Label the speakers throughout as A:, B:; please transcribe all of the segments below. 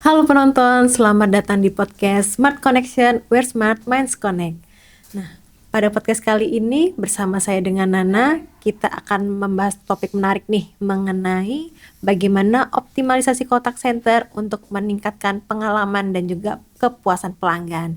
A: Halo penonton, selamat datang di podcast Smart Connection, where smart minds connect. Nah, pada podcast kali ini bersama saya dengan Nana, kita akan membahas topik menarik nih mengenai bagaimana optimalisasi contact center untuk meningkatkan pengalaman dan juga kepuasan pelanggan.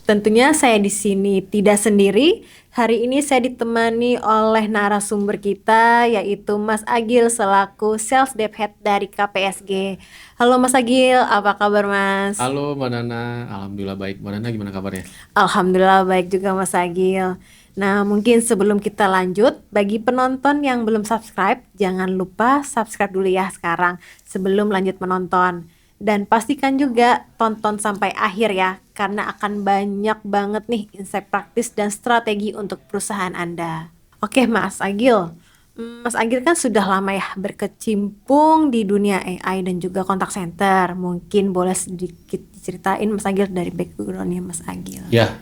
A: Tentunya saya di sini tidak sendiri. Hari ini saya ditemani oleh narasumber kita yaitu Mas Agil selaku Sales Dev Head dari KPSG. Halo Mas Agil, apa kabar Mas?
B: Halo Mbak Nana, Alhamdulillah baik. Mbak Nana gimana kabarnya?
A: Alhamdulillah baik juga Mas Agil. Nah, mungkin sebelum kita lanjut, bagi penonton yang belum subscribe, jangan lupa subscribe dulu ya sekarang sebelum lanjut menonton. Dan pastikan juga tonton sampai akhir ya, karena akan banyak banget nih insight praktis dan strategi untuk perusahaan Anda. Oke Mas Agil, Mas Agil kan sudah lama ya berkecimpung di dunia AI dan juga contact center. Mungkin boleh sedikit diceritain Mas Agil dari backgroundnya Mas Agil.
B: Ya,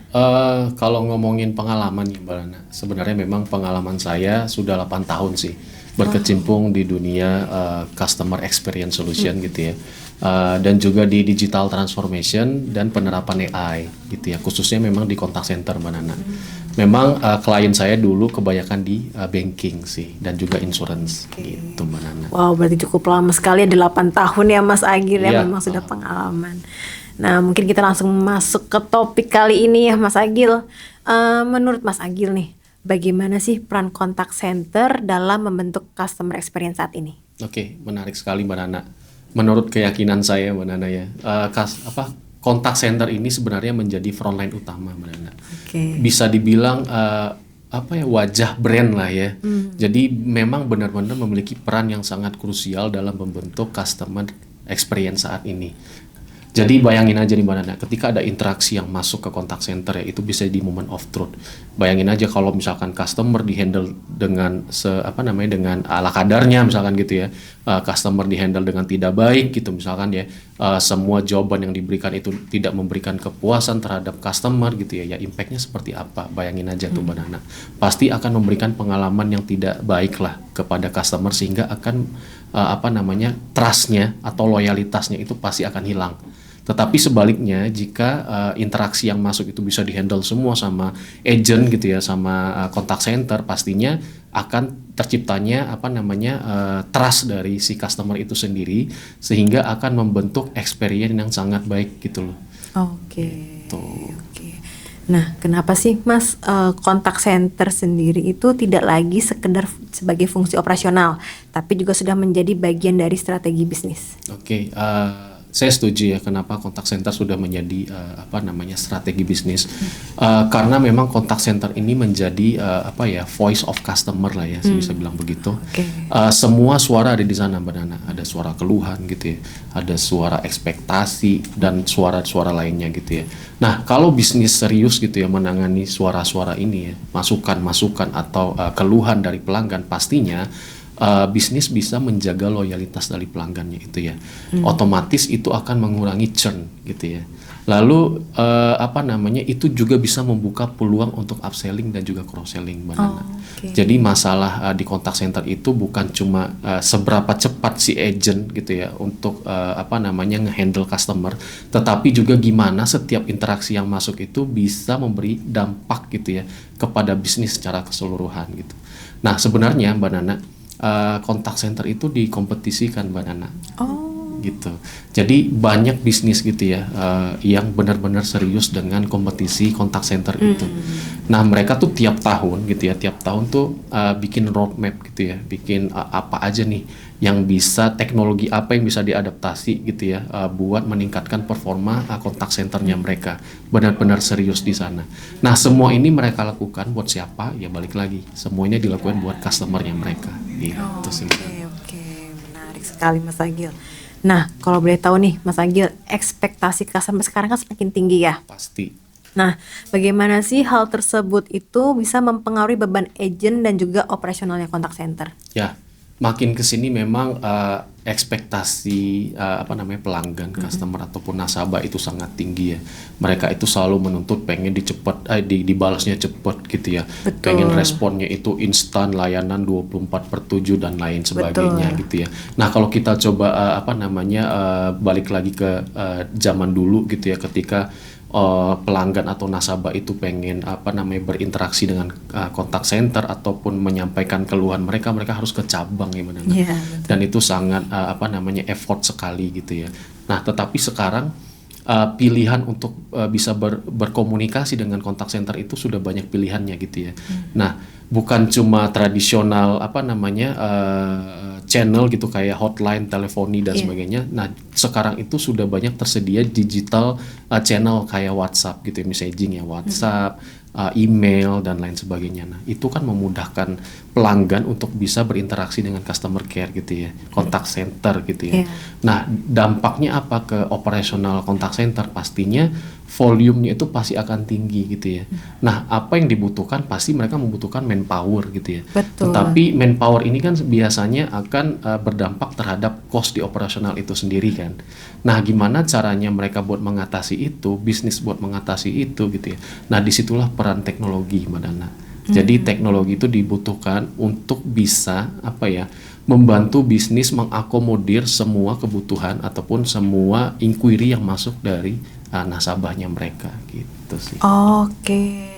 B: kalau ngomongin pengalaman ya Mbak Nana, sebenarnya memang pengalaman saya sudah 8 tahun sih berkecimpung di dunia customer experience solution gitu ya. Dan juga di digital transformation dan penerapan AI gitu ya, khususnya memang di contact center Mbak Nana. Memang klien saya dulu kebanyakan di banking sih dan juga insurance gitu Mbak Nana.
A: Wow, berarti cukup lama sekali ya, 8 tahun ya Mas Agil ya,
B: Iya.
A: memang sudah pengalaman. Nah, mungkin kita langsung masuk ke topik kali ini ya Mas Agil. Menurut Mas Agil nih, bagaimana sih peran contact center dalam membentuk customer experience saat ini?
B: Oke, menarik sekali Mbak Nana. Menurut keyakinan saya Mbak Nana ya, contact center ini sebenarnya menjadi frontline utama Mbak Nana.
A: Oke.
B: Bisa dibilang wajah brand lah ya. Jadi memang benar-benar memiliki peran yang sangat krusial dalam membentuk customer experience saat ini. Jadi bayangin aja nih Mbak Nana, ketika ada interaksi yang masuk ke contact center ya, itu bisa di moment of truth. Bayangin aja kalau misalkan customer dihandle dengan dengan ala kadarnya misalkan gitu ya, customer dihandle dengan tidak baik gitu misalkan ya, semua jawaban yang diberikan itu tidak memberikan kepuasan terhadap customer gitu ya, impactnya seperti apa? Bayangin aja tuh Mbak Nana, pasti akan memberikan pengalaman yang tidak baik lah kepada customer sehingga akan trustnya atau loyalitasnya itu pasti akan hilang. Tetapi sebaliknya jika interaksi yang masuk itu bisa dihandle semua sama agent gitu ya, sama contact center, pastinya akan terciptanya trust dari si customer itu sendiri sehingga akan membentuk experience yang sangat baik gitu loh.
A: Oke.
B: Gitu.
A: Oke. Nah, kenapa sih Mas contact center sendiri itu tidak lagi sekedar sebagai fungsi operasional, tapi juga sudah menjadi bagian dari strategi bisnis?
B: Oke, saya setuju ya kenapa contact center sudah menjadi strategi bisnis. Karena memang contact center ini menjadi voice of customer lah ya, saya bisa bilang begitu.
A: Oke.
B: Semua suara ada di sana Mbak Nana, ada suara keluhan gitu ya, ada suara ekspektasi dan suara-suara lainnya gitu ya. Nah, kalau bisnis serius gitu ya menangani suara-suara ini ya, masukan-masukan atau keluhan dari pelanggan, pastinya bisnis bisa menjaga loyalitas dari pelanggannya itu ya. Otomatis itu akan mengurangi churn gitu ya. Lalu itu juga bisa membuka peluang untuk upselling dan juga cross selling Mbak Nana.
A: Oke.
B: Jadi masalah di contact center itu bukan cuma seberapa cepat si agent gitu ya untuk ngehandle customer, tetapi juga gimana setiap interaksi yang masuk itu bisa memberi dampak gitu ya kepada bisnis secara keseluruhan gitu. Nah, sebenarnya Mbak Nana, contact center itu dikompetisikan Mbak Nana. Gitu. Jadi banyak bisnis gitu ya yang benar-benar serius dengan kompetisi contact center itu. Nah, mereka tuh tiap tahun gitu ya, tiap tahun tuh bikin roadmap gitu ya, bikin apa aja nih yang bisa, teknologi apa yang bisa diadaptasi gitu ya, buat meningkatkan performa contact centernya mereka. Benar-benar serius di sana. Nah, semua ini mereka lakukan buat siapa? Ya balik lagi, semuanya dilakukan buat customernya mereka. Gitu sih.
A: Oke, menarik sekali Mas Agil. Nah, kalau boleh tahu nih Mas Agil, ekspektasi customer sekarang kan semakin tinggi ya.
B: Pasti.
A: Nah, bagaimana sih hal tersebut itu bisa mempengaruhi beban agent dan juga operasionalnya contact center?
B: Ya, makin kesini memang ekspektasi pelanggan, customer ataupun nasabah itu sangat tinggi ya. Mereka itu selalu menuntut pengen dibalasnya cepat gitu ya.
A: Betul.
B: Pengen responnya itu instan, layanan 24/7 dan lain sebagainya gitu ya. Nah, kalau kita coba balik lagi ke zaman dulu gitu ya, ketika pelanggan atau nasabah itu pengen berinteraksi dengan kontak center ataupun menyampaikan keluhan mereka harus ke cabang gimana. Dan itu sangat effort sekali gitu ya. Nah, tetapi sekarang pilihan untuk bisa berkomunikasi dengan kontak center itu sudah banyak pilihannya gitu ya. Nah, bukan cuma tradisional channel gitu kayak hotline, teleponi dan sebagainya. Nah, sekarang itu sudah banyak tersedia digital channel kayak WhatsApp gitu ya, messaging ya, WhatsApp, email dan lain sebagainya. Nah, itu kan memudahkan pelanggan untuk bisa berinteraksi dengan customer care gitu ya, kontak center gitu ya. Nah, dampaknya apa ke operasional kontak center? Pastinya volumenya itu pasti akan tinggi gitu ya. Nah, apa yang dibutuhkan? Pasti mereka membutuhkan manpower gitu ya.
A: Betul.
B: Tetapi manpower ini kan biasanya akan berdampak terhadap cost di operasional itu sendiri kan. Nah, gimana caranya mereka buat mengatasi itu, bisnis buat mengatasi itu gitu ya. Nah, disitulah peran teknologi, Mbak Nana. Jadi teknologi itu dibutuhkan untuk bisa membantu bisnis mengakomodir semua kebutuhan ataupun semua inquiry yang masuk dari nasabahnya mereka gitu sih.
A: Oke.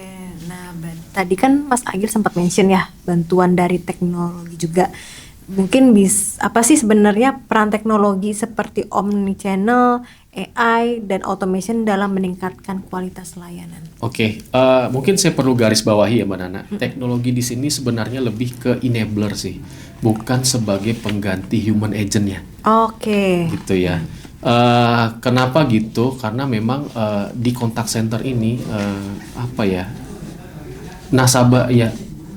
A: Nah, tadi kan Mas Agil sempat mention ya bantuan dari teknologi juga. Mungkin apa sih sebenarnya peran teknologi seperti omnichannel, AI dan automation dalam meningkatkan kualitas layanan?
B: Oke, mungkin saya perlu garis bawahi ya Mbak Nana. Teknologi di sini sebenarnya lebih ke enabler sih, bukan sebagai pengganti human agent ya.
A: Oke.
B: Gitu ya. Kenapa gitu? Karena memang di kontak center ini nasabah ya,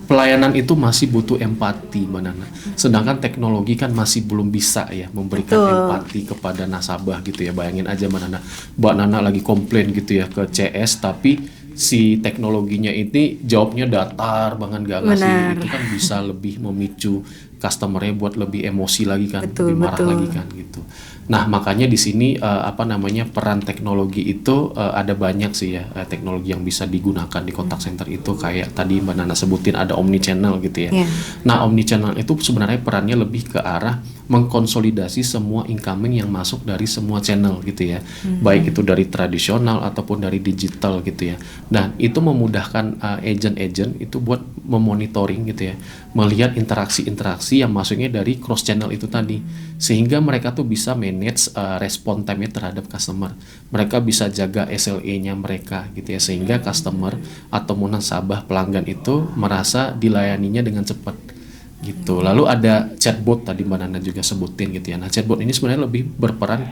B: pelayanan itu masih butuh empati, Mbak Nana. Sedangkan teknologi kan masih belum bisa ya memberikan empati kepada nasabah gitu ya. Bayangin aja Mbak Nana lagi komplain gitu ya ke CS, tapi si teknologinya ini jawabnya datar banget, gak ngasih. Itu kan bisa lebih memicu customernya buat lebih emosi lagi kan, lebih marah lagi kan gitu. Nah, makanya di sini peran teknologi itu ada banyak sih ya, teknologi yang bisa digunakan di kontak center itu, kayak tadi Mbak Nana sebutin ada omnichannel gitu ya. Nah, omnichannel itu sebenarnya perannya lebih ke arah mengkonsolidasi semua incoming yang masuk dari semua channel gitu ya. Baik itu dari tradisional ataupun dari digital gitu ya. Dan itu memudahkan agent-agent itu buat memonitoring gitu ya, melihat interaksi-interaksi yang masuknya dari cross channel itu tadi, sehingga mereka tuh bisa manage respon time-nya terhadap customer. Mereka bisa jaga SLA-nya mereka gitu ya, sehingga customer atau nasabah pelanggan itu merasa dilayaninya dengan cepat gitu. Lalu ada chatbot tadi Mbak Nana juga sebutin gitu ya. Nah, chatbot ini sebenarnya lebih berperan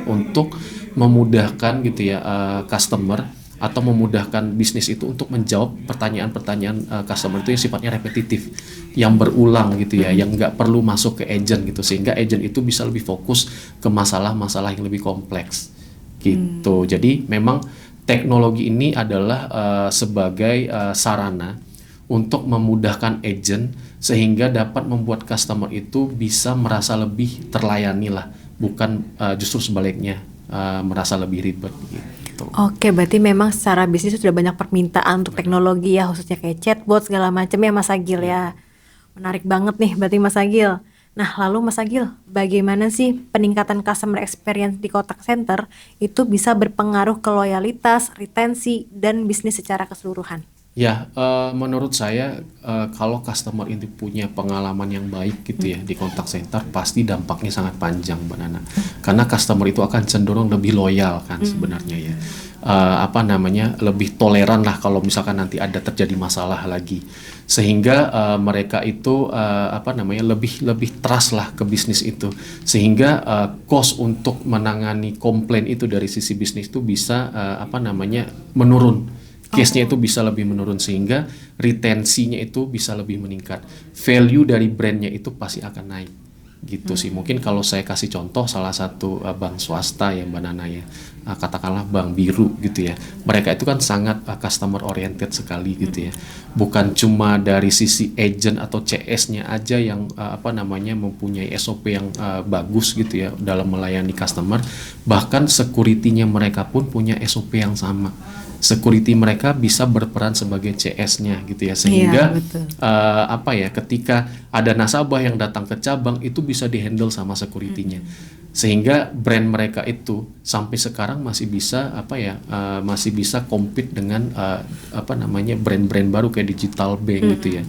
B: untuk memudahkan gitu ya customer atau memudahkan bisnis itu untuk menjawab pertanyaan-pertanyaan customer itu yang sifatnya repetitif, yang berulang gitu ya, yang nggak perlu masuk ke agent gitu, sehingga agent itu bisa lebih fokus ke masalah-masalah yang lebih kompleks gitu. Jadi memang teknologi ini adalah sebagai sarana untuk memudahkan agent sehingga dapat membuat customer itu bisa merasa lebih terlayani lah, bukan justru sebaliknya merasa lebih ribet gitu.
A: Oke, berarti memang secara bisnis sudah banyak permintaan untuk teknologi ya, khususnya kayak chatbot segala macam ya Mas Agil ya. Menarik banget nih berarti Mas Agil. Nah, lalu Mas Agil, bagaimana sih peningkatan customer experience di contact center itu bisa berpengaruh ke loyalitas, retensi, dan bisnis secara keseluruhan?
B: Ya, menurut saya kalau customer ini punya pengalaman yang baik gitu ya di contact center, pasti dampaknya sangat panjang, Mbak Nana. Karena customer itu akan cenderung lebih loyal kan sebenarnya ya. Lebih toleran lah kalau misalkan nanti ada terjadi masalah lagi. Sehingga mereka itu lebih trust lah ke bisnis itu. Sehingga cost untuk menangani komplain itu dari sisi bisnis itu bisa menurun. Case-nya itu bisa lebih menurun, sehingga retensinya itu bisa lebih meningkat. Value dari brandnya itu pasti akan naik gitu sih. Mungkin kalau saya kasih contoh salah satu bank swasta ya Mbak Nana ya, katakanlah Bank Biru gitu ya, mereka itu kan sangat customer oriented sekali gitu ya, bukan cuma dari sisi agent atau CS-nya aja yang mempunyai SOP yang bagus gitu ya dalam melayani customer, bahkan security-nya mereka pun punya SOP yang sama. Security mereka bisa berperan sebagai CS-nya gitu ya, sehingga
A: betul.
B: ketika ada nasabah yang datang ke cabang itu bisa dihandle sama security-nya, sehingga brand mereka itu sampai sekarang masih bisa masih bisa compete dengan brand-brand baru kayak digital bank gitu ya,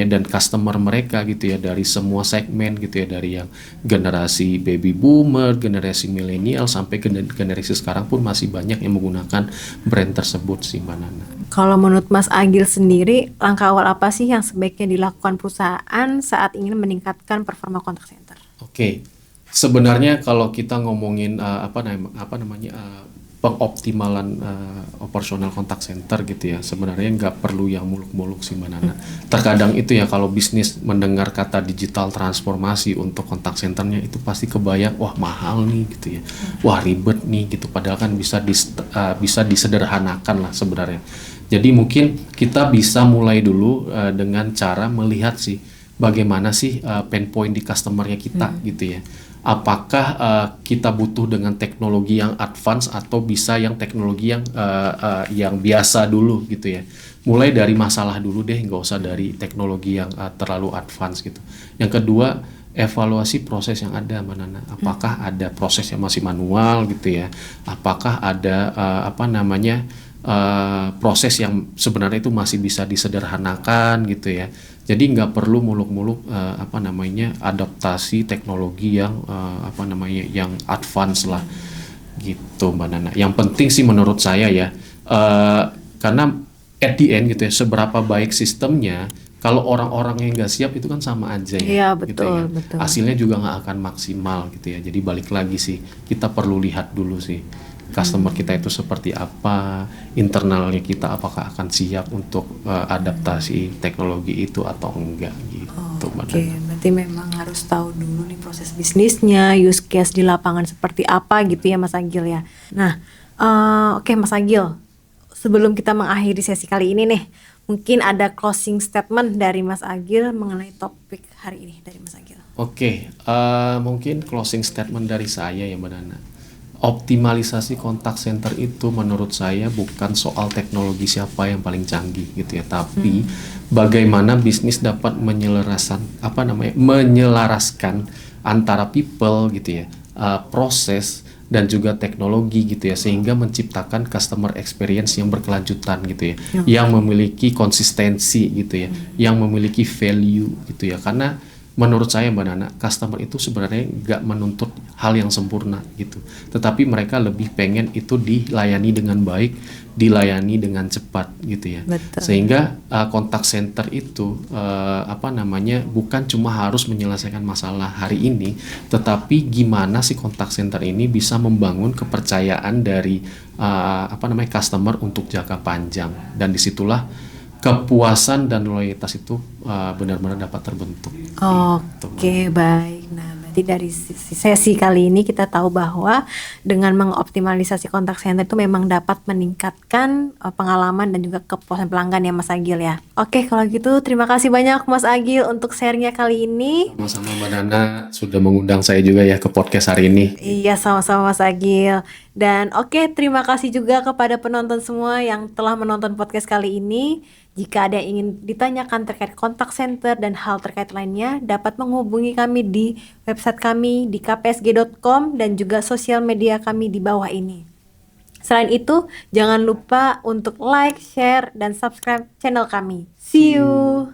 B: dan customer mereka gitu ya dari semua segmen gitu ya, dari yang generasi baby boomer, generasi milenial sampai generasi sekarang pun masih banyak yang menggunakan brand tersebut sih Mbak Nana.
A: Kalau menurut Mas Agil sendiri, langkah awal apa sih yang sebaiknya dilakukan perusahaan saat ingin meningkatkan performa contact center?
B: Oke. Sebenarnya kalau kita ngomongin pengoptimalan operasional kontak center gitu ya, sebenarnya nggak perlu yang muluk-muluk sih Mbak Nana. Terkadang itu ya kalau bisnis mendengar kata digital transformasi untuk kontak centernya itu pasti kebayang, wah mahal nih gitu ya, wah ribet nih gitu. Padahal kan bisa disederhanakan lah sebenarnya. Jadi mungkin kita bisa mulai dulu dengan cara melihat sih bagaimana sih pain point di customernya kita gitu ya. Apakah kita butuh dengan teknologi yang advance atau bisa yang teknologi yang biasa dulu gitu ya. Mulai dari masalah dulu deh, nggak usah dari teknologi yang terlalu advance gitu. Yang kedua, evaluasi proses yang ada Mbak Nana. Apakah ada proses yang masih manual gitu ya? Apakah ada proses yang sebenarnya itu masih bisa disederhanakan gitu ya. Jadi nggak perlu muluk-muluk adaptasi teknologi yang yang advance lah gitu Mbak Nana. Yang penting sih menurut saya ya, karena at the end gitu ya, seberapa baik sistemnya, kalau orang-orang yang nggak siap itu kan sama aja ya.
A: Iya,
B: gitu
A: betul,
B: ya.
A: betul.
B: Hasilnya juga nggak akan maksimal gitu ya. Jadi balik lagi sih, kita perlu lihat dulu sih customer kita itu seperti apa, internalnya kita apakah akan siap untuk adaptasi teknologi itu atau enggak gitu.
A: Oke, berarti memang harus tahu dulu nih proses bisnisnya, use case di lapangan seperti apa gitu ya Mas Agil ya. Nah, oke Mas Agil, sebelum kita mengakhiri sesi kali ini nih, mungkin ada closing statement dari Mas Agil mengenai topik hari ini dari Mas Agil.
B: Oke, mungkin closing statement dari saya ya Mbak Nana. Optimalisasi kontak center itu menurut saya bukan soal teknologi siapa yang paling canggih gitu ya, tapi bagaimana bisnis dapat menyelaraskan antara people gitu ya, proses dan juga teknologi gitu ya, sehingga menciptakan customer experience yang berkelanjutan gitu ya, yang memiliki konsistensi gitu ya, yang memiliki value gitu ya. Karena menurut saya Mbak Nana, customer itu sebenarnya nggak menuntut hal yang sempurna gitu, tetapi mereka lebih pengen itu dilayani dengan baik, dilayani dengan cepat gitu ya.
A: Betul.
B: Sehingga kontak center itu bukan cuma harus menyelesaikan masalah hari ini, tetapi gimana si kontak center ini bisa membangun kepercayaan dari customer untuk jangka panjang, dan disitulah kepuasan dan loyalitas itu benar-benar dapat terbentuk.
A: Oke, baik. Nah, berarti dari sesi kali ini kita tahu bahwa dengan mengoptimalisasi kontak center itu memang dapat meningkatkan pengalaman dan juga kepuasan pelanggan ya Mas Agil ya. Oke, kalau gitu terima kasih banyak Mas Agil untuk share-nya kali ini.
B: Sama-sama Mbak Nana sudah mengundang saya juga ya ke podcast hari ini.
A: Iya, sama-sama Mas Agil. Dan terima kasih juga kepada penonton semua yang telah menonton podcast kali ini. Jika ada yang ingin ditanyakan terkait kontak center dan hal terkait lainnya, dapat menghubungi kami di website kami di kpsg.com dan juga sosial media kami di bawah ini. Selain itu, jangan lupa untuk like, share, dan subscribe channel kami. See you!